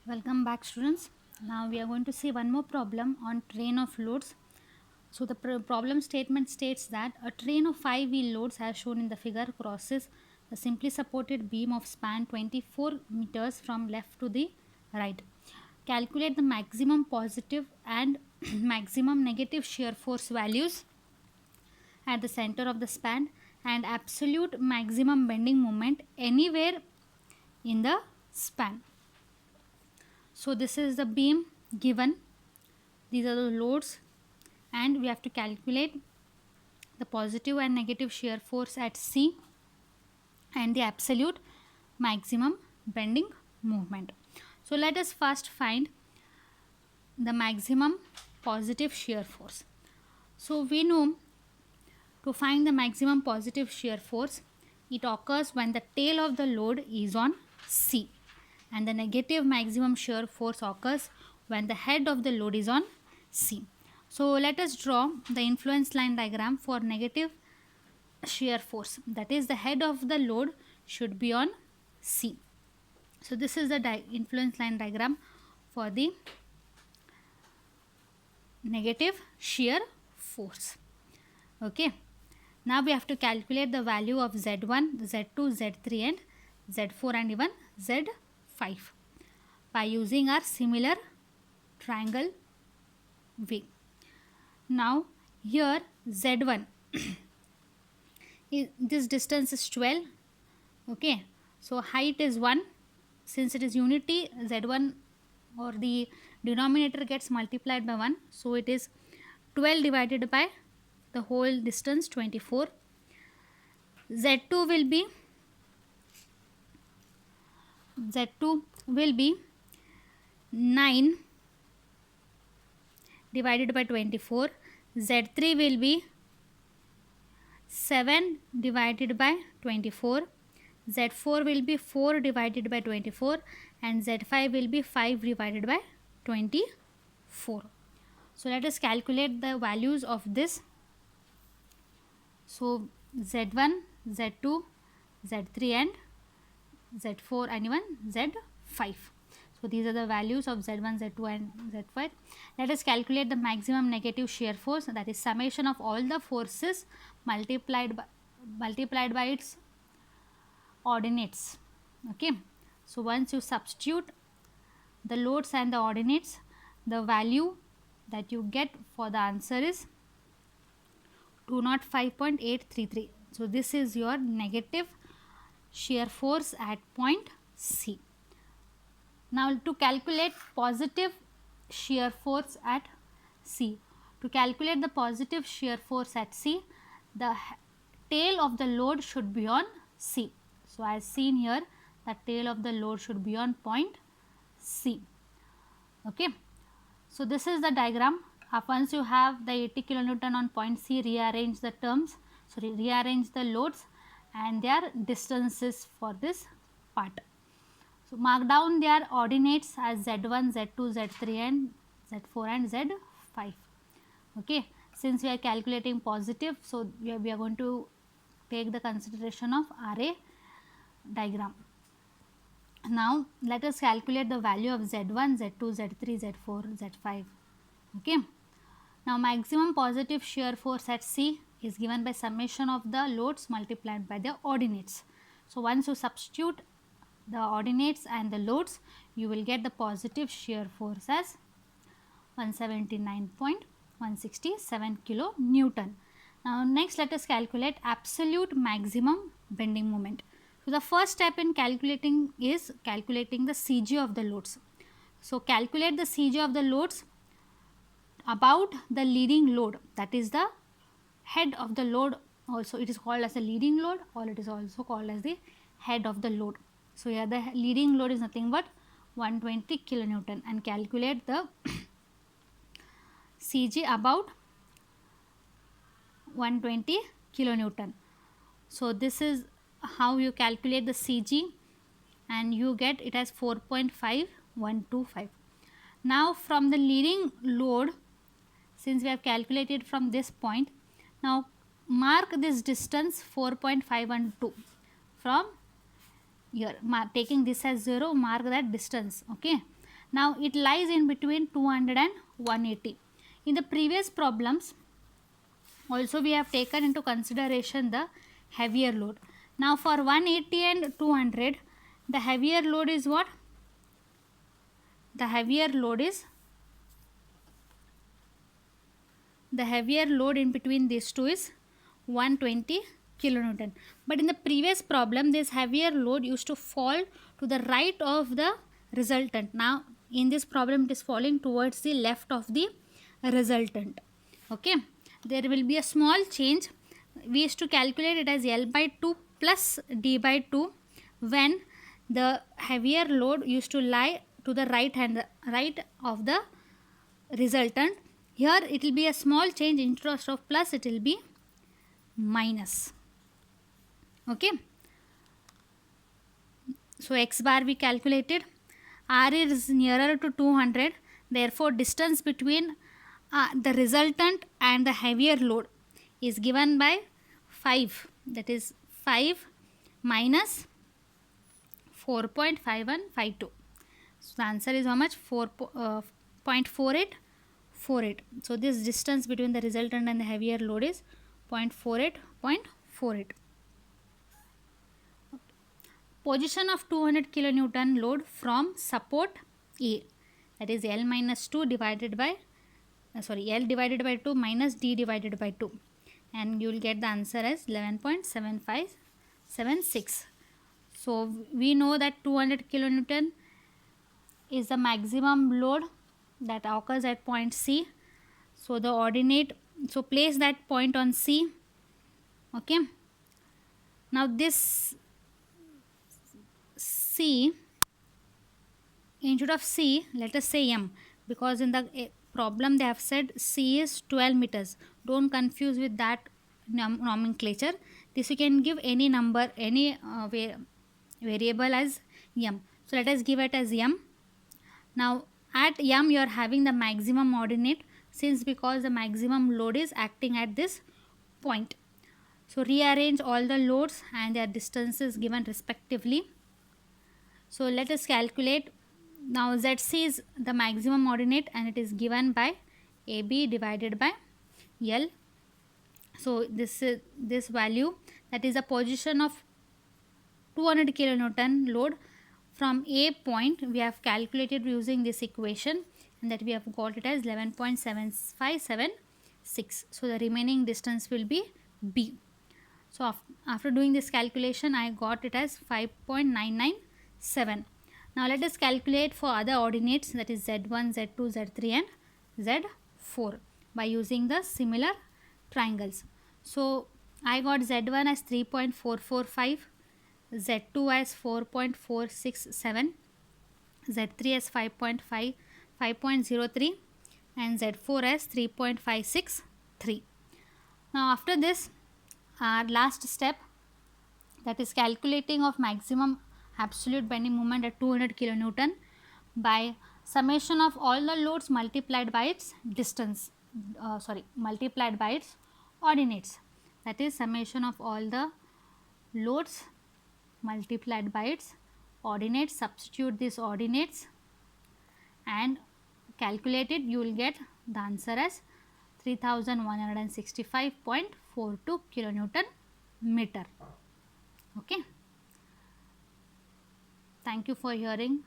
Welcome back, students. Now we are going to see one more problem on train of loads. So the problem statement states that a train of 5 wheel loads as shown in the figure crosses the simply supported beam of span 24 meters from left to the right. Calculate the maximum positive and maximum negative shear force values at the center of the span and absolute maximum bending moment anywhere in the span. So this is the beam given, these are the loads, and we have to calculate the positive and negative shear force at C and the absolute maximum bending moment. So let us first find the maximum positive shear force. So we know to find the maximum positive shear force, it occurs when the tail of the load is on C, and the negative maximum shear force occurs when the head of the load is on C. So let us draw the influence line diagram for negative shear force, that is the head of the load should be on C. So this is the influence line diagram for the negative shear force. Okay, now we have to calculate the value of Z1, Z2, Z3 and Z4 and even Z5 by using our similar triangle way. Now here Z1 this distance is 12. Okay, so height is 1. Since it is unity, Z1 or the denominator gets multiplied by 1, so it is 12 divided by the whole distance 24. Z2 will be 9 divided by 24. Z3 will be 7 divided by 24. Z4 will be 4 divided by 24 and Z5 will be 5 divided by 24. So let us calculate the values of this. So Z1, Z2, Z3 and Z4 and even Z5. So these are the values of Z1, Z2 and Z5. Let us calculate the maximum negative shear force, that is summation of all the forces multiplied by its ordinates. Okay, so once you substitute the loads and the ordinates, the value that you get for the answer is 205.833. so this is your negative shear force at point C. Now to calculate positive shear force at C, to calculate the positive shear force at C, the tail of the load should be on C. So as seen here, the tail of the load should be on point C. Okay, so this is the diagram. Once you have the 80 kilonewton on point C, rearrange the rearrange the loads and their distances for this part. So mark down their ordinates as Z1, Z2, Z3 and Z4 and Z5. Okay, since we are calculating positive, so we are going to take the consideration of RA diagram. Now let us calculate the value of Z1, Z2, Z3, Z4, Z5. Okay, now maximum positive shear force at C is given by summation of the loads multiplied by the ordinates. So once you substitute the ordinates and the loads, you will get the positive shear force as 179.167 kilonewton. Now next let us calculate absolute maximum bending moment. So the first step in calculating is calculating the CG of the loads. So calculate the CG of the loads about the leading load, that is the head of the load. Also it is called as the leading load or it is also called as the head of the load. So here the leading load is nothing but 120 kilonewton and calculate the CG about 120 kilonewton. So this is how you calculate the CG and you get it as 4.5125. Now from the leading load, since we have calculated from this point, now mark this distance 4.512 from here, taking this as 0, mark that distance. Okay, Now it lies in between 200 and 180. In the previous problems also we have taken into consideration the heavier load. Now for 180 and 200, the heavier load is what? The heavier load in between these two is 120 kilonewton. But in the previous problem, this heavier load used to fall to the right of the resultant. Now in this problem it is falling towards the left of the resultant. Okay, there will be a small change. We used to calculate it as L by 2 plus D by 2 when the heavier load used to lie to the right of the resultant. Here it will be a small change, instead of plus it will be minus. Okay, so x bar we calculated. R is nearer to 200, therefore distance between the resultant and the heavier load is given by 5, that is 5 minus 4.5152. So the answer is how much? 4.4848. So this distance between the resultant and the heavier load is 0.48. Position of 200 kilonewton load from support A, that is L minus 2 divided by L divided by 2 minus D divided by 2, and you will get the answer as 11.7576. So we know that 200 kilonewton is the maximum load that occurs at point C. So the ordinate, so place that point on C. Okay, now this C, instead of C let us say M, because in the problem they have said C is 12 meters. Don't confuse with that nomenclature. This you can give any number, any variable as M. So let us give it as M. Now at M you are having the maximum ordinate, since because the maximum load is acting at this point. So rearrange all the loads and their distances given respectively. So let us calculate. Now ZC is the maximum ordinate and it is given by AB divided by L. So this value, that is the position of 200 kilonewton load from A point, we have calculated using this equation, and that we have got it as 11.7576. So the remaining distance will be B. So after doing this calculation I got it as 5.997. Now let us calculate for other ordinates, that is Z1, Z2, Z3 and Z4 by using the similar triangles. So I got Z1 as 3.445, Z2 as 4.467, Z3 as 5.03 and Z4 as 3.563. Now after this, our last step, that is calculating of maximum absolute bending moment at 200 kilonewton by summation of all the loads multiplied by its distance, multiplied by its ordinates, that is summation of all the loads multiplied by its ordinates. Substitute these ordinates and calculate it, you will get the answer as 3165.42 kilonewton meter. Okay. Thank you for hearing.